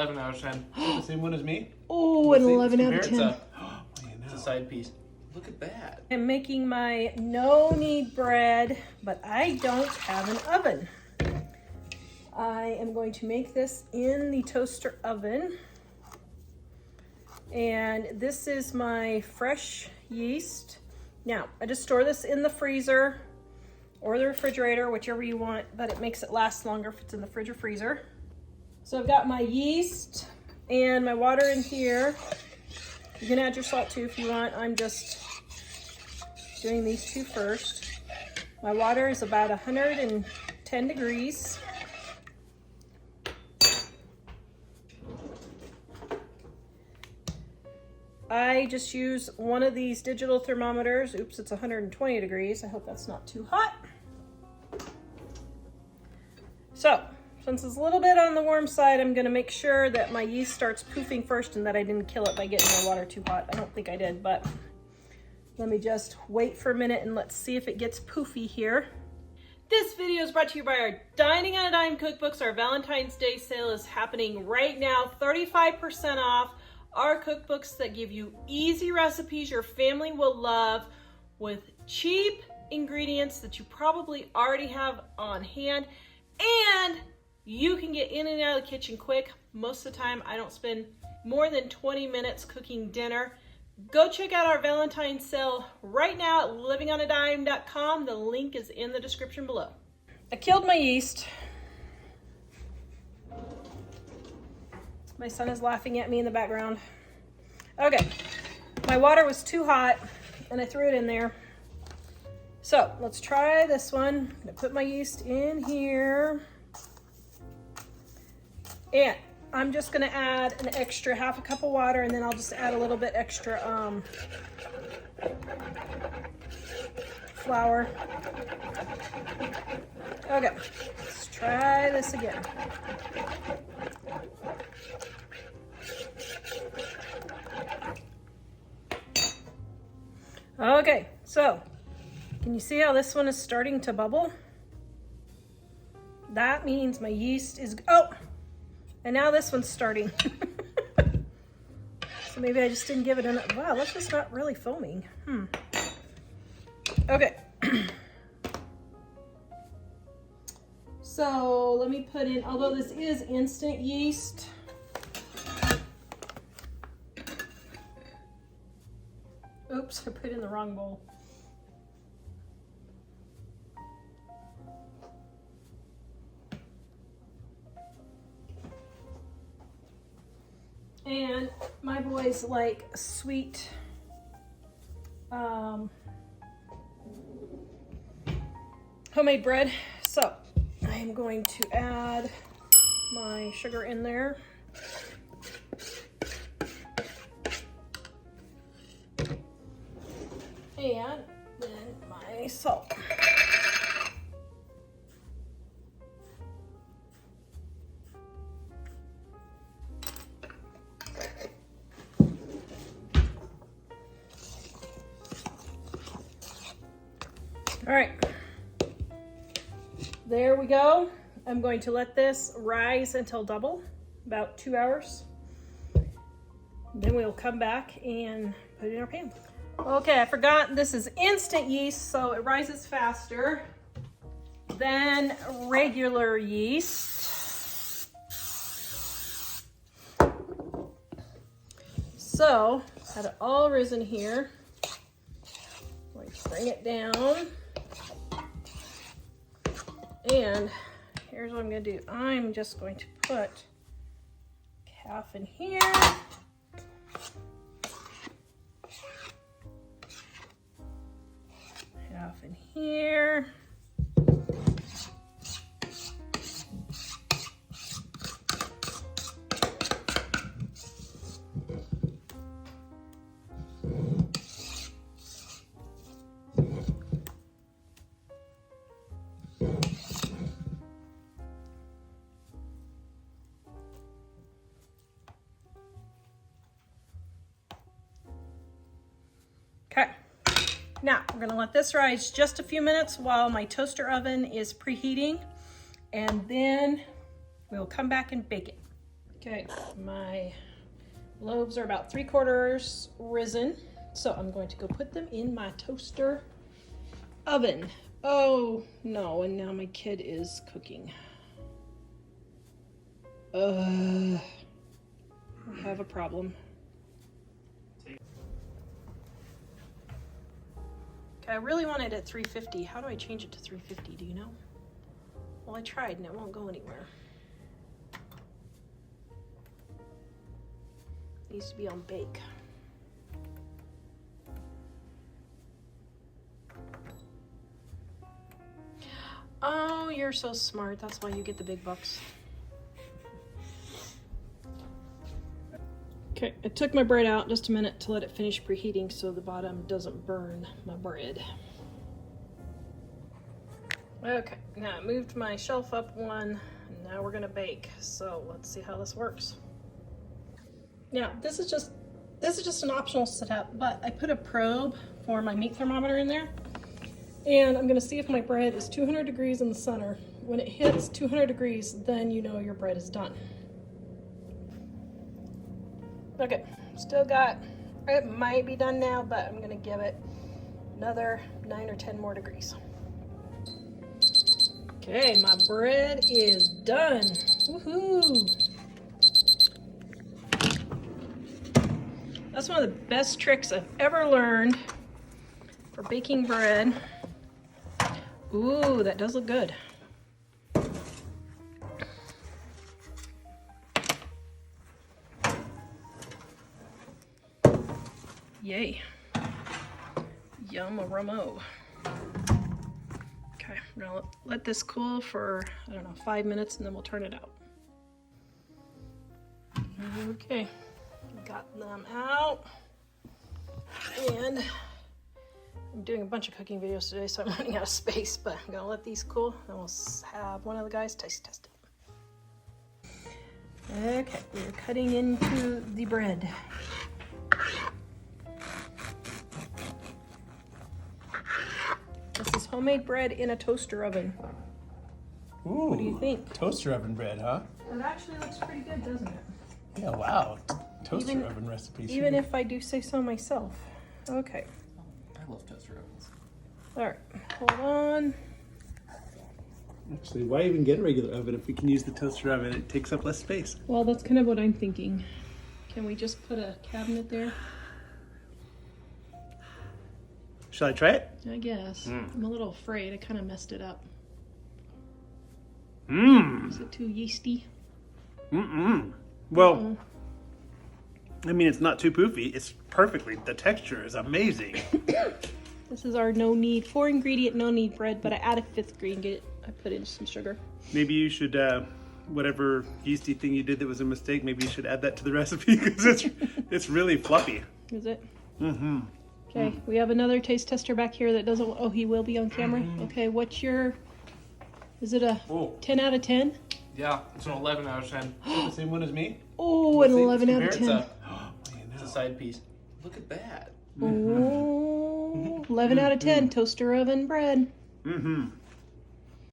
11 out of 10. The same one as me? Oh, an 11 out of 10. It's a side piece. Look at that. I'm making my no-knead bread, but I don't have an oven. I am going to make this in the toaster oven. And this is my fresh yeast. Now, I just store this in the freezer or the refrigerator, whichever you want, but it makes it last longer if it's in the fridge or freezer. So I've got my yeast and my water in here. You can add your salt too if you want. I'm just doing these two first. My water is about 110 degrees. I just use one of these digital thermometers. Oops, it's 120 degrees. I hope that's not too hot. So, since it's a little bit on the warm side, I'm gonna make sure that my yeast starts poofing first and that I didn't kill it by getting my water too hot. I don't think I did, but let me just wait for a minute and let's see if it gets poofy here. This video is brought to you by our Dining on a Dime cookbooks. Our Valentine's Day sale is happening right now, 35% off. Our cookbooks that give you easy recipes your family will love with cheap ingredients that you probably already have on hand, and you can get in and out of the kitchen quick. Most of the time, I don't spend more than 20 minutes cooking dinner. Go check out our Valentine's sale right now at livingonadime.com. The link is in the description below. I killed my yeast. My son is laughing at me in the background. Okay, my water was too hot and I threw it in there. So let's try this one. I'm gonna put my yeast in here. And I'm just gonna add an extra half a cup of water, and then I'll just add a little bit extra flour. Okay, let's try this again. Okay, so can you see how this one is starting to bubble? That means my yeast is, oh, and now this one's starting. So maybe I just didn't give it enough. Wow, that's just not really foaming. Okay. So let me put in, although this is instant yeast, oops, I put it in the wrong bowl. And my boys like sweet homemade bread. So I am going to add my sugar in there. And then my salt. All right, there we go. I'm going to let this rise until double, about 2 hours. Then we'll come back and put it in our pan. Okay, I forgot this is instant yeast, so it rises faster than regular yeast. So, had it all risen here. I'm going to bring it down. And here's what I'm going to do. I'm just going to put half in here. Half in here. Okay, now we're gonna let this rise just a few minutes while my toaster oven is preheating, and then we'll come back and bake it. Okay, my loaves are about 3/4 risen, so I'm going to go put them in my toaster oven. Oh no, and now my kid is cooking. I have a problem. Okay, I really want it at 350. How do I change it to 350? Do you know? Well, I tried and it won't go anywhere. It needs to be on bake. Oh, you're so smart. That's why you get the big bucks. Okay, I took my bread out just a minute to let it finish preheating so the bottom doesn't burn my bread. Okay, now I moved my shelf up one, and now we're gonna bake. So let's see how this works. Now, this is just an optional setup, but I put a probe for my meat thermometer in there, and I'm gonna see if my bread is 200 degrees in the center. When it hits 200 degrees, then you know your bread is done. Okay, still got, it might be done now, but I'm gonna give it another 9 or 10 more degrees. Okay, my bread is done. Woohoo! That's one of the best tricks I've ever learned for baking bread. Ooh, that does look good. Yay. Yum-a-rummo. Okay, we're gonna let this cool for, I don't know, 5 minutes, and then we'll turn it out. Okay, got them out. And I'm doing a bunch of cooking videos today, so I'm running out of space, but I'm gonna let these cool, and we'll have one of the guys taste test it. Okay, we're cutting into the bread. This is homemade bread in a toaster oven. Ooh, what do you think? Toaster oven bread, huh? It actually looks pretty good, doesn't it? Yeah, wow. Toaster oven recipes. Even if I do say so myself. Okay. I love toaster ovens. All right, hold on. Actually, why even get a regular oven if we can use the toaster oven? It takes up less space. Well, that's kind of what I'm thinking. Can we just put a cabinet there? Shall I try it? I guess. I'm a little afraid. I kind of messed it up. Is it too yeasty? Well, I mean, it's not too poofy. It's perfectly, the texture is amazing. This is our no need, 4-ingredient no need bread, but I added 5th ingredient. I put in some sugar. Maybe you should, whatever yeasty thing you did that was a mistake, maybe you should add that to the recipe because it's really fluffy. Is it? Okay, we have another taste tester back here that doesn't, oh, he will be on camera. Okay, what's your, is it a 10 out of 10? Yeah, it's an 11 out of 10. The same one as me? Oh, an 11 out of 10. It's a side piece. Look at that. Oh, 11 out of 10, toaster oven bread.